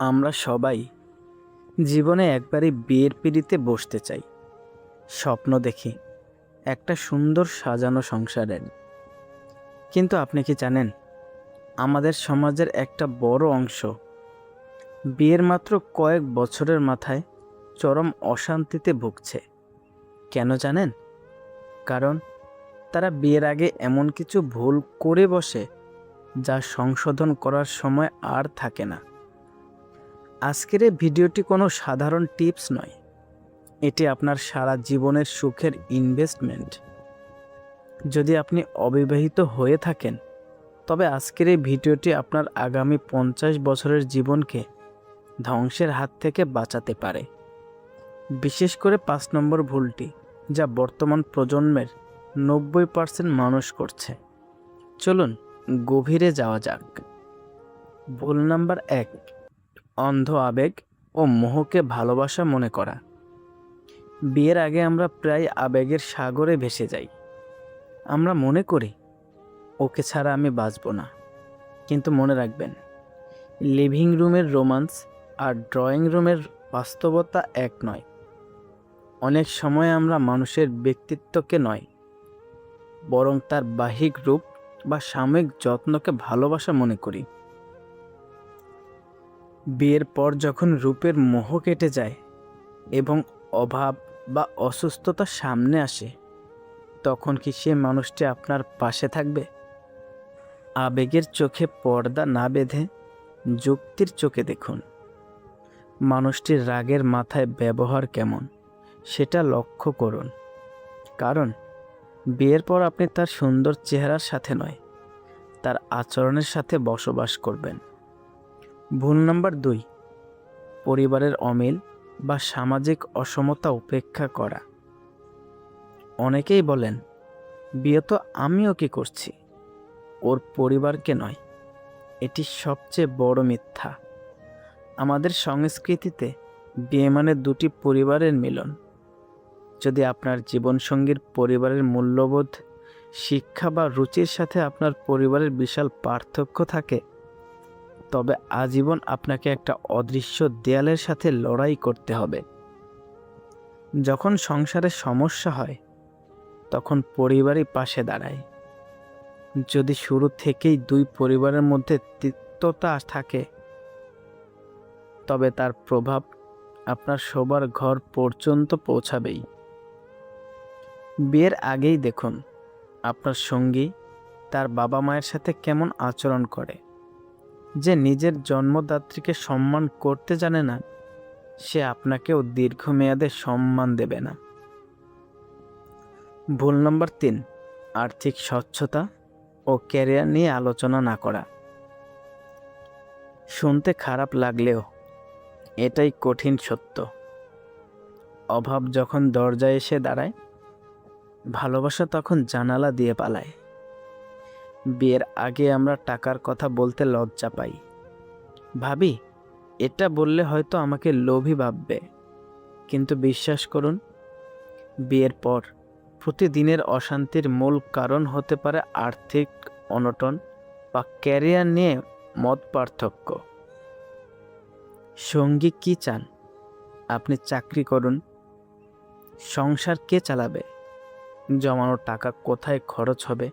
আমরা সবাই জীবনে একবারই বিয়ের পিঁড়িতে বসতে চাই। স্বপ্ন দেখি একটা সুন্দর সাজানো সংসারের। কিন্তু আপনি কি জানেন, আমাদের সমাজের একটা বড় অংশ বিয়ের মাত্র কয়েক বছরের মাথায় চরম অশান্তিতে ভুগছে। কেন জানেন? কারণ তারা বিয়ের আগে এমন কিছু ভুল করে বসে যা সংশোধন করার সময় আর থাকে না। আজকের এই ভিডিওটি কোনো সাধারণ টিপস নয়, এটি আপনার সারা জীবনের সুখের ইনভেস্টমেন্ট। যদি আপনি অবিবাহিত হয়ে থাকেন, তবে আজকের এই ভিডিওটি আপনার আগামী 50 বছরের জীবনকে ধ্বংসের হাত থেকে বাঁচাতে পারে। বিশেষ করে 5 নম্বর ভুলটি, যা বর্তমান প্রজন্মের 90% মানুষ করছে। চলুন গভীরে যাওয়া যাক। ভুল নাম্বার 1, অন্ধ আবেগ ও মোহকে ভালোবাসা মনে করা। বিয়ের আগে আমরা প্রায় আবেগের সাগরে ভেসে যাই। আমরা মনে করি, ওকে ছাড়া আমি বাঁচব না। কিন্তু মনে রাখবেন, লিভিং রুমের রোমান্স আর ড্রয়িং রুমের বাস্তবতা এক নয়। অনেক সময় আমরা মানুষের ব্যক্তিত্বকে নয়, বরং তার বাহ্যিক রূপ বা সাময়িক যত্নকে ভালোবাসা মনে করি। বিয়ের পর যখন রূপের মোহ কেটে যায় এবং অভাব বা অসুস্থতা সামনে আসে, তখন কি সে মানুষটি আপনার পাশে থাকবে? আবেগের চোখে পর্দা না বেঁধে যুক্তির চোখে দেখুন। মানুষটির রাগের মাথায় ব্যবহার কেমন সেটা লক্ষ্য করুন। কারণ বিয়ের পর আপনি তার সুন্দর চেহারার সাথে নয়, তার আচরণের সাথে বসবাস করবেন। ভুল নাম্বার 2, পরিবারের অমিল বা সামাজিক অসমতা উপেক্ষা করা। অনেকেই বলেন, বিয়ে তো আমিও কি করছি, ওর পরিবারকে নয়। এটি সবচেয়ে বড় মিথ্যা। আমাদের সংস্কৃতিতে বিয়ে মানে দুটি পরিবারের মিলন। যদি আপনার জীবনসঙ্গীর পরিবারের মূল্যবোধ, শিক্ষা বা রুচির সাথে আপনার পরিবারের বিশাল পার্থক্য থাকে, তবে আজীবন আপনাকে একটা অদৃশ্য দেয়ালের সাথে লড়াই করতে হবে। যখন সংসারে সমস্যা হয়, তখন পরিবারই পাশে দাঁড়ায়। যদি শুরু থেকেই দুই পরিবারের মধ্যে তিক্ততা থাকে, তবে তার প্রভাব আপনার শোবার ঘর পর্যন্ত পৌঁছাবেই। বিয়ের আগেই দেখুন আপনার সঙ্গী তার বাবা মায়ের সাথে কেমন আচরণ করে। যে নিজের জন্মদাত্রীকে সম্মান করতে জানে না, সে আপনাকেও দীর্ঘমেয়াদে সম্মান দেবে না। ভুল নম্বর 3, আর্থিক স্বচ্ছতা ও ক্যারিয়ার নিয়ে আলোচনা না করা। শুনতে খারাপ লাগলেও এটাই কঠিন সত্য। অভাব যখন দরজায় এসে দাঁড়ায়, ভালোবাসা তখন জানালা দিয়ে পালায়। বিয়ের আগে আমরা টাকার কথা বলতে লজ্জা পাই। ভাবি, এটা বললে হয়তো আমাকে লোভী ভাববে। কিন্তু বিশ্বাস করুন, বিয়ের পর প্রতিদিনের অশান্তির মূল কারণ হতে পারে আর্থিক অনটন বা ক্যারিয়ার নিয়ে মত পার্থক্য। সঙ্গী কি চান? আপনি চাকরি করুন, সংসার কে চালাবে, জমানো টাকা কোথায় খরচ হবে,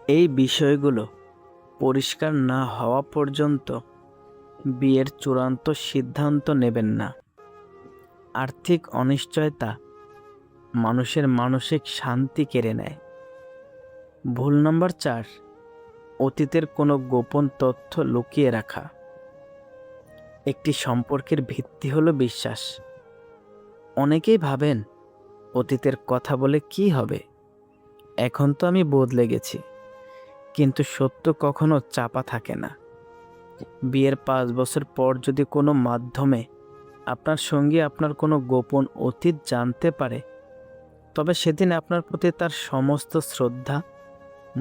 এই বিষয়গুলো পরিষ্কার না হওয়া পর্যন্ত বিয়ের চূড়ান্ত সিদ্ধান্ত নেবেন না। আর্থিক অনিশ্চয়তা মানুষের মানসিক শান্তি কেড়ে নেয়। ভুল নাম্বার 4, অতীতের কোনো গোপন তথ্য লুকিয়ে রাখা। একটি সম্পর্কের ভিত্তি হলো বিশ্বাস। অনেকেই ভাবেন, অতীতের কথা বলে কি হবে, এখন তো আমি বদলে গেছি। কিন্তু সত্য কখনো চাপা থাকে না। বিয়ের 5 বছর পর যদি কোনো মাধ্যমে আপনার সঙ্গী আপনার কোনো গোপন অতীত জানতে পারে, তবে সেদিন আপনার প্রতি তার সমস্ত শ্রদ্ধা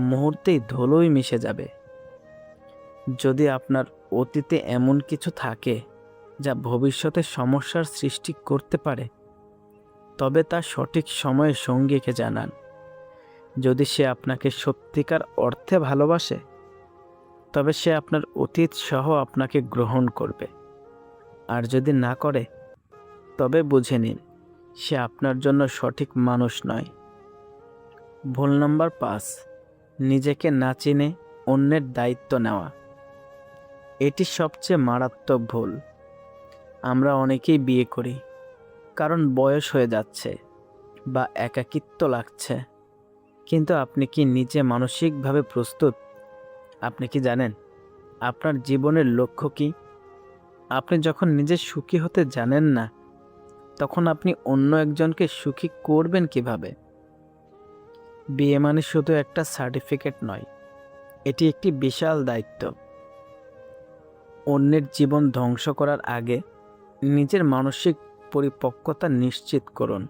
মুহূর্তেই ধুলোয় মিশে যাবে। যদি আপনার অতীতে এমন কিছু থাকে যা ভবিষ্যতে সমস্যার সৃষ্টি করতে পারে, তবে তা সঠিক সময়ে সঙ্গীকে জানান। যদি সে আপনাকে সত্যিকার অর্থে ভালোবাসে, তবে সে আপনার অতীত সহ আপনাকে গ্রহণ করবে। আর যদি না করে, তবে বুঝে নিন সে আপনার জন্য সঠিক মানুষ নয়। ভুল নাম্বার 5, নিজেকে না চিনে অন্যের দায়িত্ব নেওয়া। এটি সবচেয়ে মারাত্মক ভুল। আমরা অনেকেই বিয়ে করি কারণ বয়স হয়ে যাচ্ছে বা একাকিত্ব লাগছে। কিন্তু আপনি কি নিজে মানসিকভাবে প্রস্তুত? আপনি কি জানেন আপনার জীবনের লক্ষ্য কি? আপনি যখন নিজে সুখী হতে জানেন না, তখন আপনি অন্য একজনকে সুখী করবেন কিভাবে? বিয়ে মানে শুধু একটা সার্টিফিকেট নয়, এটি একটি বিশাল দায়িত্ব। অন্যের জীবন ধ্বংস করার আগে নিজের মানসিক পরিপক্কতা নিশ্চিত করুন।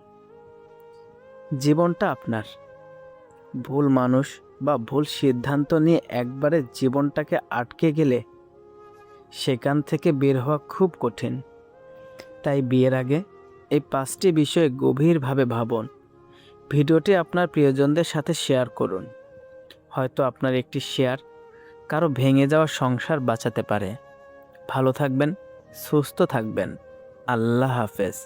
জীবনটা আপনার। ভুল মানুষ বা ভুল সিদ্ধান্ত নিয়ে একবারে জীবনটাকে আটকে গেলে সেখান থেকে বের হওয়া খুব কঠিন। তাই বিয়ের আগে এই 5টি বিষয়ে গভীরভাবে ভাবুন। ভিডিওটি আপনার প্রিয়জনদের সাথে শেয়ার করুন। হয়তো আপনার একটি শেয়ার কারো ভেঙে যাওয়া সংসার বাঁচাতে পারে। ভালো থাকবেন, সুস্থ থাকবেন। আল্লাহ হাফেজ।